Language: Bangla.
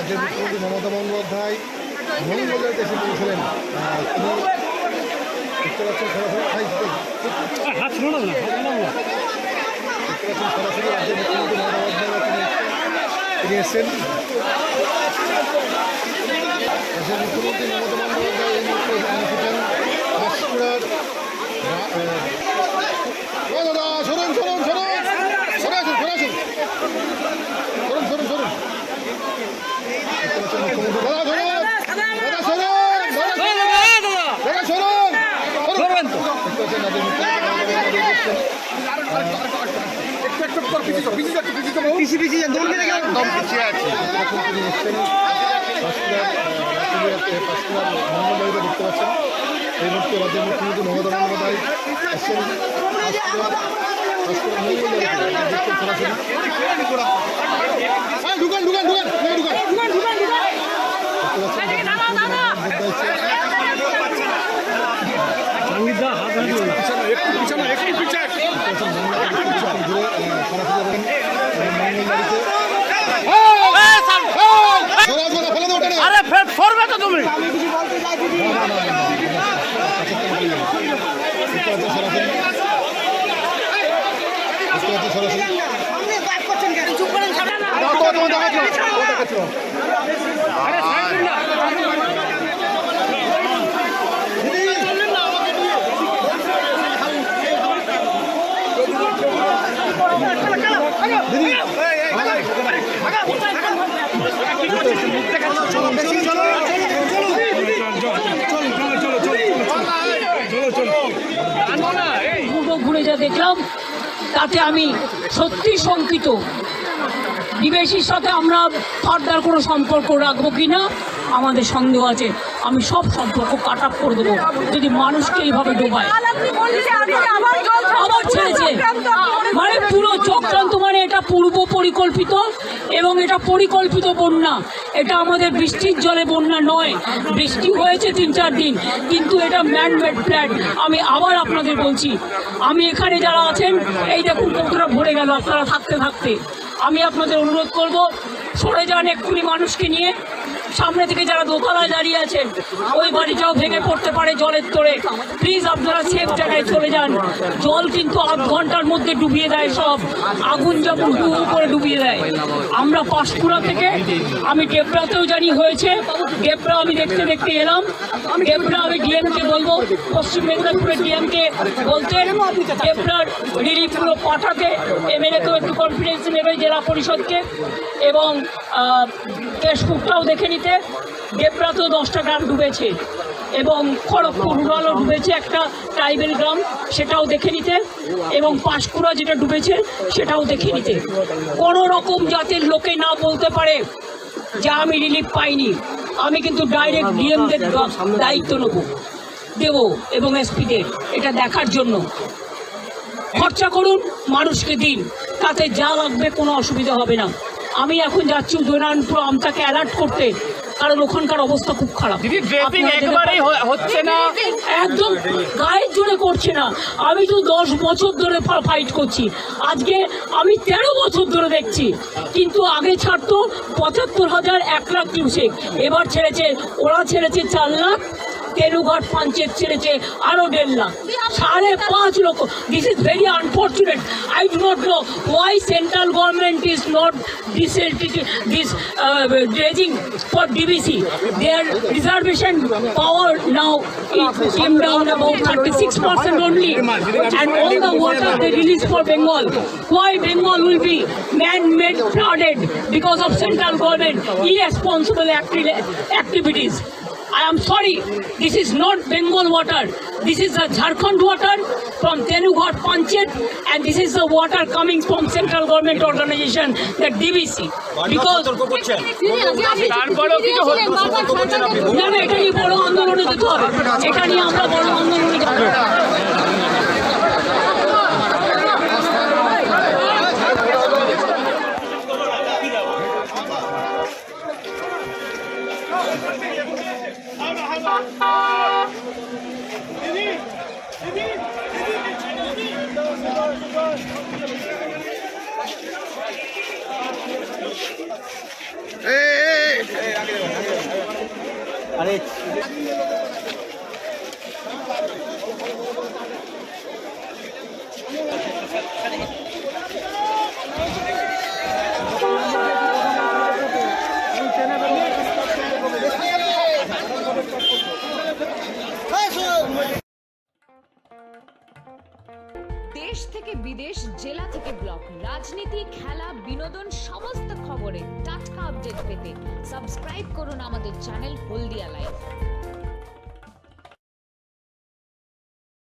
রাজ্যের মুখ্যমন্ত্রী মমতা বন্দ্যোপাধ্যায় মঙ্গলবার দেশে পৌঁছলেন। তিনি দেখতে পাচ্ছেন সরাসরি সরাসরি রাজ্যের মুখ্যমন্ত্রী মমতা বন্দ্যোপাধ্যায় তিনি এসছেন। রাজ্যের মুখ্যমন্ত্রী মমতা বন্দ্যোপাধ্যায় এই মুহূর্তে এসেছেন বাঁশকুড়ার। দাদা সরুন সরুন সরুন সরাসরি সরাসরি সরুন সরুন সরুন মুখ্যমন্ত্রী দাদা সরুন দাদা সরুন সরুন মঙ্গলবাড়িতে দেখতে পাচ্ছেন এই মুহূর্তে রাজ্যের মুখ্যমন্ত্রী মমতা বন্দ্যোপাধ্যায় আসছেন ঢুকান ঢুকান ঢুকান ঘুরে যা দেখলাম তাতে আমি সত্যি শঙ্কিত। ডিবেসির সাথে আমরা ফার্দার কোনো সম্পর্ক রাখবো কিনা আমাদের সন্দেহ আছে। আমি সব সম্পর্ক কাট আপ করে দেবো যদি মানুষকে এইভাবে ডোবায়। আবার ছেড়েছে মানে পুরো চক্রান্ত, মানে এটা পূর্ব পরিকল্পিত এবং এটা পরিকল্পিত বন্যা। এটা আমাদের বৃষ্টির জলে বন্যা নয়, বৃষ্টি হয়েছে 3-4 দিন, কিন্তু এটা ম্যানমেড প্ল্যান। আমি আবার আপনাদের বলছি, আমি এখানে যারা আছেন এই দেখুন কতটা ভরে গেল আপনারা থাকতে থাকতে। আমি আপনাদের অনুরোধ করব সরে যান এক্ষুনি মানুষকে নিয়ে। সামনে থেকে যারা দোতলায় দাঁড়িয়ে আছেন ওই বাড়িটাও ভেঙে পড়তে পারে জলের তোড়ে। প্লিজ আপনারা সেফ জায়গায় চলে যান। জল কিন্তু আধ ঘন্টার মধ্যে ডুবিয়ে দেয় সব, আগুন যেমন হু হু করে ডুবিয়ে দেয়। আমরা পাঁশকুড়া থেকে আমি ডেবরাতেও জানি হয়েছে, ডেবরা আমি দেখতে দেখতে এলাম। ডেবরা আমি ডিএমকে বলবো, পশ্চিম মেদিনীপুরের ডিএমকে বলতে ডেবরার রিলিফগুলো পাঠাতে, এমএলএকেও একটু কনফিডেন্স নেবে, জেলা পরিষদকে, এবং কেশপুরটাও দেখে নিতে। ডেবরাতেও 10টা গ্রাম ডুবেছে এবং খড়গপুর রুরালও ডুবেছে, একটা ট্রাইবেল গ্রাম, সেটাও দেখে নিতে, এবং পাঁশকুড়া যেটা ডুবেছে সেটাও দেখে নিতে। কোনো রকম জাতের লোকে না বলতে পারে যে আমি রিলিফ পাইনি। আমি কিন্তু ডাইরেক্ট ডিএমদের দায়িত্ব দেব এবং এসপিদের এটা দেখার জন্য। খরচা করুন, মানুষকে দিন, তাতে যা লাগবে কোনো অসুবিধা হবে না। আমি এখন যাচ্ছি উদয়নারায়ণপুর আমতাকে অ্যালার্ট করতে, কারণ ওখানকার অবস্থা খুব খারাপ। হচ্ছে না, একদম গায়ের জোরে করছে না। আমি তো 10 বছর ধরে ফাইট করছি, আজকে আমি 13 বছর ধরে দেখছি। কিন্তু আগে ছাড়তো 75,000 1 লাখ কিউসেক, এবার ছেড়েছে, ওরা ছেড়েছে 4 লাখ, তেনুঘাট পঞ্চায়েত ছেড়েছে আরো 1.5 লাখ, 5.5 লক্ষ। This is very unfortunate. I do not know Y central government is not this dredging for DBC. Their reservation power now came down about 36% only, and all the water they release for Bengal. Why Bengal will be man-made flooded because of central government irresponsible activities? I am sorry, this is not Bengal water. This is the Jharkhand water from Tenughat Panchayat, and this is the water coming from central government organization, the DBC. Because না না, এটা নিয়ে বড় আন্দোলনে যেতে হবে, এটা নিয়ে আমরা বড় আন্দোলনে যেতে হবে। এই আরে দেশ থেকে বিদেশ, জেলা থেকে ব্লক, রাজনীতি, খেলা, বিনোদন সমস্ত খবরে টাটকা আপডেট পেতে সাবস্ক্রাইব করুন আমাদের চ্যানেল হলদিয়া লাইভ।